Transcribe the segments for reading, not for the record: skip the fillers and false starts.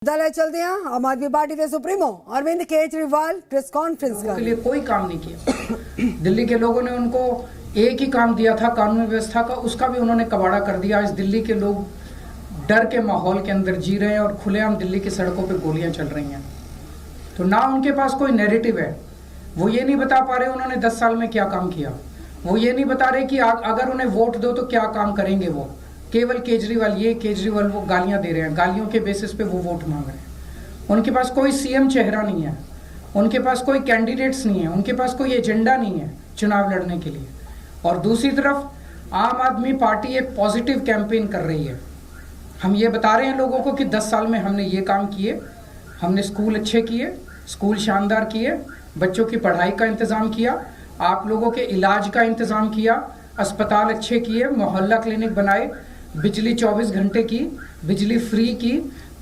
चलते हैं आम आदमी पार्टी के सुप्रीमो अरविंद केजरीवाल प्रेस कॉन्फ्रेंस के लिए कोई काम नहीं किया। दिल्ली के लोगों ने उनको एक ही काम दिया था कानून व्यवस्था का, उसका भी उन्होंने कबाड़ा कर दिया। आज दिल्ली के लोग डर के माहौल के अंदर जी रहे हैं और खुलेआम दिल्ली की सड़कों पे गोलियां चल रही हैं। तो ना उनके पास कोई नैरेटिव है, वो ये नहीं बता पा रहे उन्होंने 10 साल में क्या काम किया। वो ये नहीं बता रहे कि अगर उन्हें वोट दो तो क्या काम करेंगे। वो केवल केजरीवाल वो गालियां दे रहे हैं, गालियों के बेसिस पे वो वोट मांग रहे हैं। उनके पास कोई सीएम चेहरा नहीं है, उनके पास कोई कैंडिडेट्स नहीं है, उनके पास कोई एजेंडा नहीं है चुनाव लड़ने के लिए। और दूसरी तरफ आम आदमी पार्टी एक पॉजिटिव कैंपेन कर रही है। हम ये बता रहे हैं लोगों को कि 10 साल में हमने ये काम किए, हमने स्कूल अच्छे किए, स्कूल शानदार किए, बच्चों की पढ़ाई का इंतजाम किया, आप लोगों के इलाज का इंतजाम किया, अस्पताल अच्छे किए, मोहल्ला क्लिनिक बनाए, बिजली 24 घंटे की, बिजली फ्री की,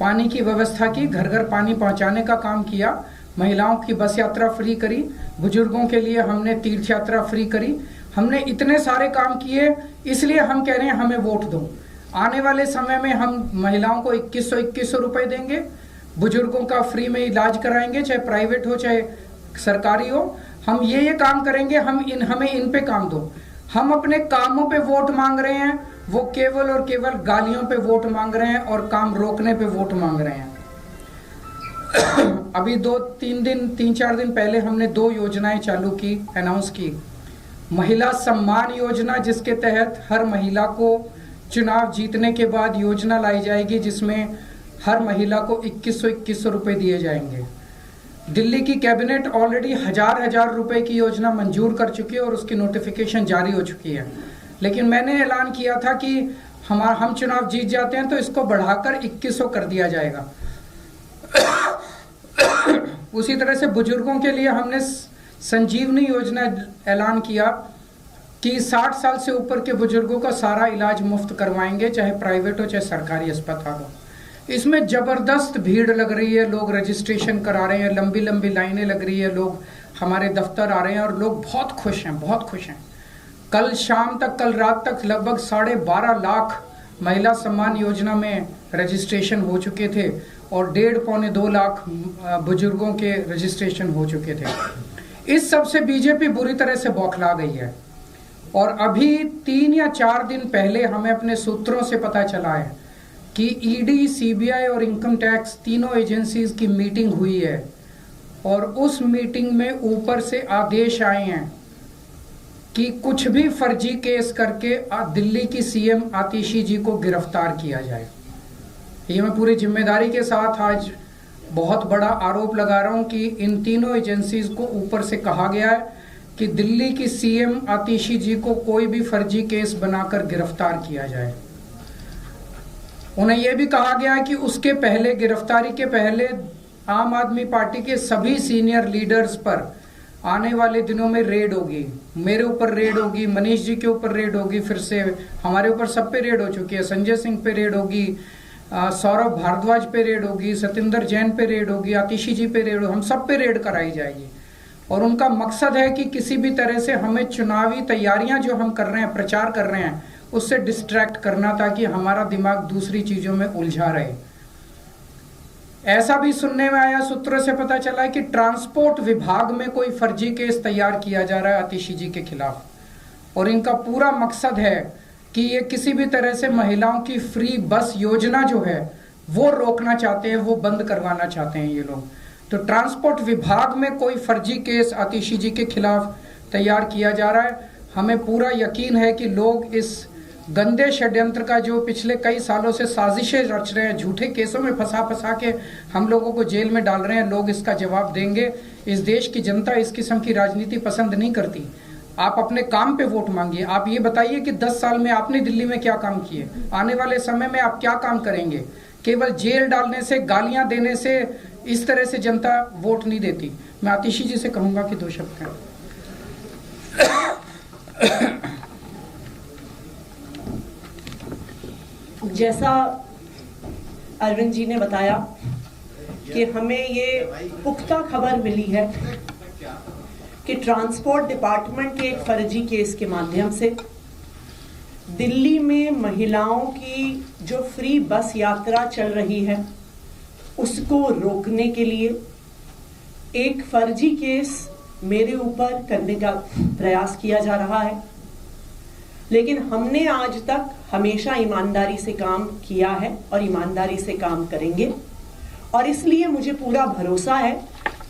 पानी की व्यवस्था की, घर घर पानी पहुंचाने का काम किया, महिलाओं की बस यात्रा फ्री करी, बुजुर्गों के लिए हमने तीर्थ यात्रा फ्री करी। हमने इतने सारे काम किए, इसलिए हम कह रहे हैं हमें वोट दो। आने वाले समय में हम महिलाओं को 2100 रुपए देंगे, बुजुर्गों का फ्री में इलाज कराएंगे, चाहे प्राइवेट हो चाहे सरकारी हो। हम ये काम करेंगे, हमें इन पे काम दो। हम अपने कामों पे वोट मांग रहे हैं, वो केवल और केवल गालियों पे वोट मांग रहे हैं और काम रोकने पे वोट मांग रहे हैं। अभी 3-4 दिन पहले हमने 2 योजनाएं चालू की, अनाउंस की। महिला सम्मान योजना, जिसके तहत हर महिला को चुनाव जीतने के बाद योजना लाई जाएगी, जिसमें हर महिला को 2100 रुपए दिए जाएंगे। दिल्ली की कैबिनेट ऑलरेडी हजार रुपए की योजना मंजूर कर चुकी है और उसकी नोटिफिकेशन जारी हो चुकी है। लेकिन मैंने ऐलान किया था कि हम चुनाव जीत जाते हैं तो इसको बढ़ाकर 2100 कर दिया जाएगा। उसी तरह से बुजुर्गों के लिए हमने संजीवनी योजना ऐलान किया कि 60 साल से ऊपर के बुजुर्गों का सारा इलाज मुफ्त करवाएंगे, चाहे प्राइवेट हो चाहे सरकारी अस्पताल हो। इसमें जबरदस्त भीड़ लग रही है, लोग रजिस्ट्रेशन करा रहे हैं, लंबी लंबी लाइनें लग रही है, लोग हमारे दफ्तर आ रहे हैं और लोग बहुत खुश हैं। कल शाम तक, कल रात तक लगभग 12.5 लाख महिला सम्मान योजना में रजिस्ट्रेशन हो चुके थे और 1.5-2 लाख बुजुर्गों के रजिस्ट्रेशन हो चुके थे। इस सब से बीजेपी बुरी तरह से बौखला गई है। और अभी 3 या 4 दिन पहले हमें अपने सूत्रों से पता चला है कि ईडी, सीबीआई और इनकम टैक्स तीनों एजेंसीज की मीटिंग हुई है और उस मीटिंग में ऊपर से आदेश आए हैं कि कुछ भी फर्जी केस करके दिल्ली की सीएम आतिशी जी को गिरफ्तार किया जाए। ये मैं पूरी जिम्मेदारी के साथ आज बहुत बड़ा आरोप लगा रहा हूं कि इन तीनों एजेंसीज को ऊपर से कहा गया है कि दिल्ली की सीएम आतिशी जी को कोई भी फर्जी केस बनाकर गिरफ्तार किया जाए। उन्हें यह भी कहा गया है कि उसके पहले, गिरफ्तारी के पहले, आम आदमी पार्टी के सभी सीनियर लीडर्स पर आने वाले दिनों में रेड होगी। मेरे ऊपर रेड होगी, मनीष जी के ऊपर रेड होगी, फिर से हमारे ऊपर सब पे रेड हो चुकी है। संजय सिंह पे रेड होगी, सौरभ भारद्वाज पे रेड होगी, सत्येंद्र जैन पे रेड होगी, आतिशी जी पे रेड होगी, हम सब पे रेड कराई जाएगी। और उनका मकसद है कि किसी भी तरह से हमें चुनावी तैयारियां जो हम कर रहे हैं, प्रचार कर रहे हैं, उससे डिस्ट्रैक्ट करना, ताकि हमारा दिमाग दूसरी चीजों में उलझा रहे। ऐसा भी सुनने में आया, सूत्रों से पता चला है कि ट्रांसपोर्ट विभाग में कोई फर्जी केस तैयार किया जा रहा है आतिशी जी के खिलाफ। और इनका पूरा मकसद है कि ये किसी भी तरह से महिलाओं की फ्री बस योजना जो है वो रोकना चाहते हैं, वो बंद करवाना चाहते हैं ये लोग। तो ट्रांसपोर्ट विभाग में कोई फर्जी केस आतिशी जी के खिलाफ तैयार किया जा रहा है। हमें पूरा यकीन है कि लोग इस गंदे षड्यंत्र का, जो पिछले कई सालों से साजिशें रच रहे हैं, झूठे केसों में फंसा के हम लोगों को जेल में डाल रहे हैं, लोग इसका जवाब देंगे। इस देश की जनता इस किस्म की राजनीति पसंद नहीं करती। आप अपने काम पे वोट मांगिए। आप ये बताइए कि 10 साल में आपने दिल्ली में क्या काम किए, आने वाले समय में आप क्या काम करेंगे। केवल जेल डालने से, गालियां देने से इस तरह से जनता वोट नहीं देती। मैं आतिशी जी से कहूंगा कि 2 शब्द कहें। जैसा अरविंद जी ने बताया कि हमें ये पुख्ता खबर मिली है कि ट्रांसपोर्ट डिपार्टमेंट के एक फर्जी केस के माध्यम से दिल्ली में महिलाओं की जो फ्री बस यात्रा चल रही है उसको रोकने के लिए एक फर्जी केस मेरे ऊपर करने का प्रयास किया जा रहा है, लेकिन हमने आज तक हमेशा ईमानदारी से काम किया है और ईमानदारी से काम करेंगे। और इसलिए मुझे पूरा भरोसा है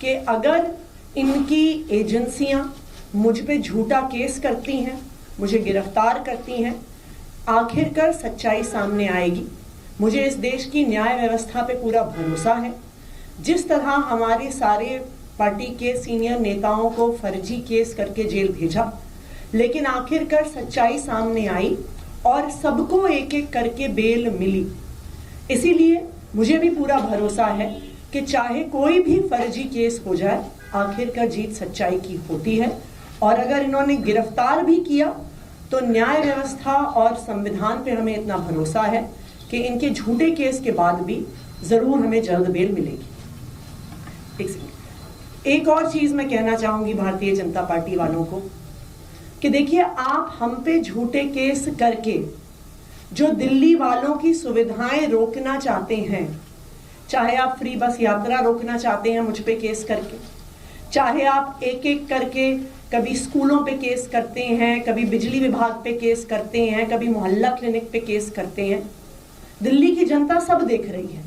कि अगर इनकी एजेंसियां मुझ पे झूठा केस करती हैं, मुझे गिरफ्तार करती हैं, आखिरकार सच्चाई सामने आएगी। मुझे इस देश की न्याय व्यवस्था पे पूरा भरोसा है। जिस तरह हमारे सारे पार्टी के सीनियर नेताओं को फर्जी केस करके जेल भेजा, लेकिन आखिरकार सच्चाई सामने आई और सबको एक एक करके बेल मिली। इसीलिए मुझे भी पूरा भरोसा है कि चाहे कोई भी फर्जी केस हो जाए, आखिरकार जीत सच्चाई की होती है। और अगर इन्होंने गिरफ्तार भी किया तो न्याय व्यवस्था और संविधान पे हमें इतना भरोसा है कि इनके झूठे केस के बाद भी जरूर हमें जल्द बेल मिलेगी। एक और चीज मैं कहना चाहूंगी भारतीय जनता पार्टी वालों को कि देखिए, आप हम पे झूठे केस करके जो दिल्ली वालों की सुविधाएं रोकना चाहते हैं, चाहे आप फ्री बस यात्रा रोकना चाहते हैं मुझ पे केस करके, चाहे आप एक एक करके कभी स्कूलों पे केस करते हैं, कभी बिजली विभाग पे केस करते हैं, कभी मोहल्ला क्लिनिक पे केस करते हैं, दिल्ली की जनता सब देख रही है।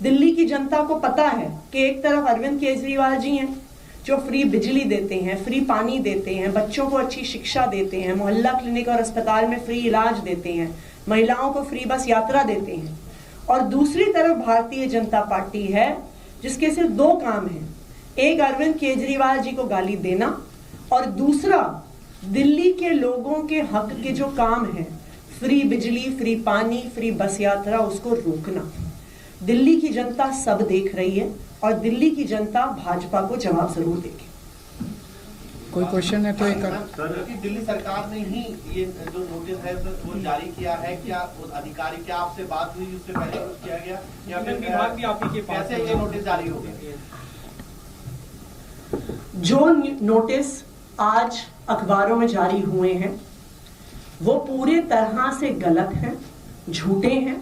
दिल्ली की जनता को पता है कि एक तरफ अरविंद केजरीवाल जी हैं जो फ्री बिजली देते हैं, फ्री पानी देते हैं, बच्चों को अच्छी शिक्षा देते हैं, मोहल्ला क्लिनिक और अस्पताल में फ्री इलाज देते हैं, महिलाओं को फ्री बस यात्रा देते हैं। और दूसरी तरफ भारतीय जनता पार्टी है जिसके सिर्फ दो काम हैं, एक अरविंद केजरीवाल जी को गाली देना और दूसरा दिल्ली के लोगों के हक के जो काम है, फ्री बिजली, फ्री पानी, फ्री बस यात्रा, उसको रोकना। दिल्ली की जनता सब देख रही है और दिल्ली की जनता भाजपा को जवाब जरूर देगी। कोई क्वेश्चन है तो एक सर, दिल्ली सरकार ने ही ये जो नोटिस है वो जारी किया है, क्या अधिकारी, क्या आपसे बात हुई, उससे पहले कुछ किया गया या फिर विभाग भी आप ही के पास कैसे ये नोटिस जारी हो गया? जो नोटिस आज अखबारों में जारी हुए हैं वो पूरे तरह से गलत हैं, झूठे हैं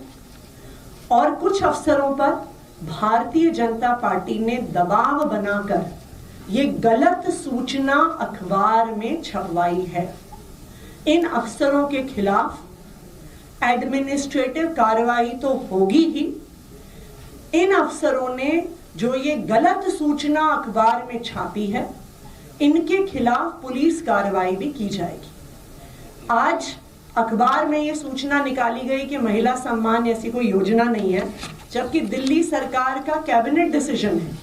और कुछ अफसरों पर भारतीय जनता पार्टी ने दबाव बनाकर ये गलत सूचना अखबार में छपवाई है। इन अफसरों के खिलाफ एडमिनिस्ट्रेटिव कार्रवाई तो होगी ही, इन अफसरों ने जो ये गलत सूचना अखबार में छापी है इनके खिलाफ पुलिस कार्रवाई भी की जाएगी। आज अखबार में ये सूचना निकाली गई कि महिला सम्मान ऐसी कोई योजना नहीं है, जबकि दिल्ली सरकार का कैबिनेट डिसीजन है,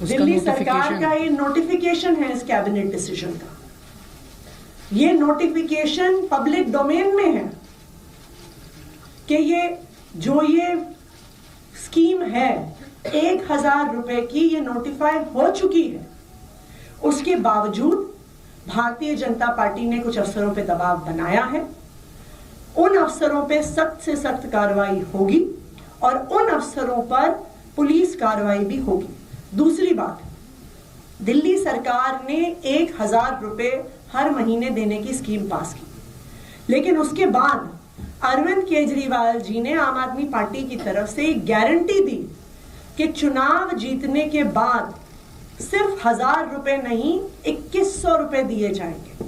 दिल्ली सरकार का ये नोटिफिकेशन है इस कैबिनेट डिसीजन का। ये नोटिफिकेशन पब्लिक डोमेन में है कि ये स्कीम है 1000 रुपए की, ये नोटिफाई हो चुकी है। उसके बावजूद भारतीय जनता पार्टी ने कुछ अफसरों पे दबाव बनाया है। उन अफसरों पे सख्त से सख्त कार्रवाई होगी और उन अफसरों पर पुलिस कार्रवाई भी होगी। दूसरी बात, दिल्ली सरकार ने 1000 रुपए हर महीने देने की स्कीम पास की, लेकिन उसके बाद अरविंद केजरीवाल जी ने आम आदमी पार्टी की तरफ से एक गारंटी दी कि चुनाव जीतने के बाद सिर्फ 1000 रुपए नहीं 2100 रुपए दिए जाएंगे।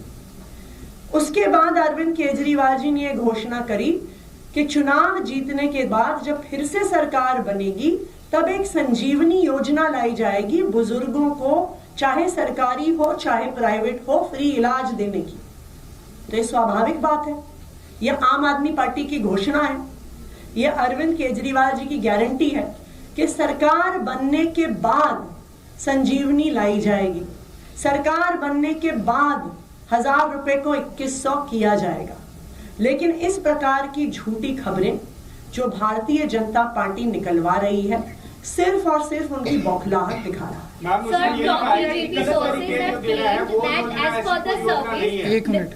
उसके बाद अरविंद केजरीवाल जी ने यह घोषणा करी कि चुनाव जीतने के बाद जब फिर से सरकार बनेगी तब एक संजीवनी योजना लाई जाएगी, बुजुर्गों को चाहे सरकारी हो चाहे प्राइवेट हो फ्री इलाज देने की। तो ये स्वाभाविक बात है, यह आम आदमी पार्टी की घोषणा है, यह अरविंद केजरीवाल जी की गारंटी है कि सरकार बनने के बाद संजीवनी लाई जाएगी, सरकार बनने के बाद 1000 रुपए को 2100 किया जाएगा। लेकिन इस प्रकार की झूठी खबरें जो भारतीय जनता पार्टी निकलवा रही है सिर्फ और सिर्फ उनकी बौखलाहट दिखा रहा है।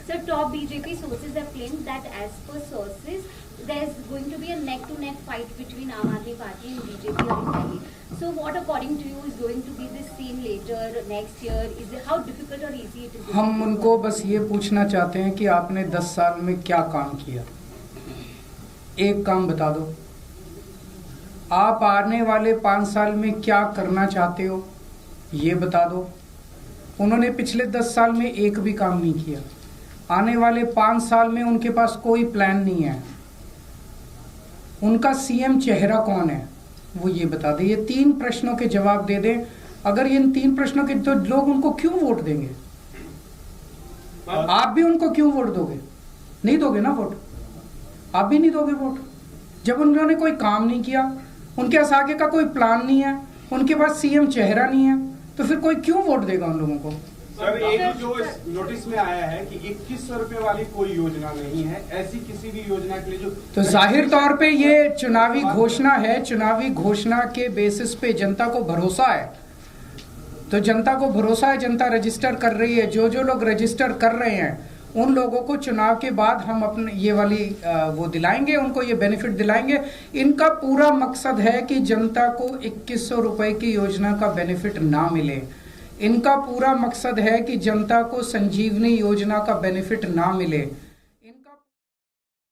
Sir, top BJP sources have claimed that as per sources, there is going to be a neck-to-neck fight between Aam Aadmi Party and BJP in Delhi. So, what according to you is going to be this scene later next year? Is it how difficult or easy it is? हम उनको बस ये पूछना चाहते हैं कि आपने 10 साल में क्या काम किया, एक काम बता दो। आप आने वाले 5 साल में क्या करना चाहते हो ये बता दो। उन्होंने पिछले 10 साल में एक भी काम नहीं किया। आने वाले 5 साल में उनके पास कोई प्लान नहीं है। उनका सीएम चेहरा कौन है वो ये बता दें। ये 3 प्रश्नों के जवाब दे दें। अगर इन 3 प्रश्नों के तो लोग उनको क्यों वोट देंगे? आप भी उनको क्यों वोट दोगे? नहीं दोगे ना वोट, आप भी नहीं दोगे वोट। जब उन्होंने कोई काम नहीं किया, उनके पास आगे का कोई प्लान नहीं है, उनके पास सीएम चेहरा नहीं है, तो फिर कोई क्यों वोट देगा उन लोगों को? सर, एक जो नोटिस में आया है कि 2100 रुपए वाली कोई योजना नहीं है, ऐसी किसी भी योजना के लिए जो तो जाहिर तौर पे ये चुनावी घोषणा है। चुनावी घोषणा के बेसिस पे जनता को भरोसा है, तो जनता को भरोसा है, जनता रजिस्टर कर रही है। जो जो लोग रजिस्टर कर रहे हैं उन लोगों को चुनाव के बाद हम अपने ये वाली वो दिलाएंगे, उनको ये बेनिफिट दिलाएंगे। इनका पूरा मकसद है कि जनता को 2100 रुपए की योजना का बेनिफिट ना मिले। इनका पूरा मकसद है कि जनता को संजीवनी योजना का बेनिफिट ना मिले।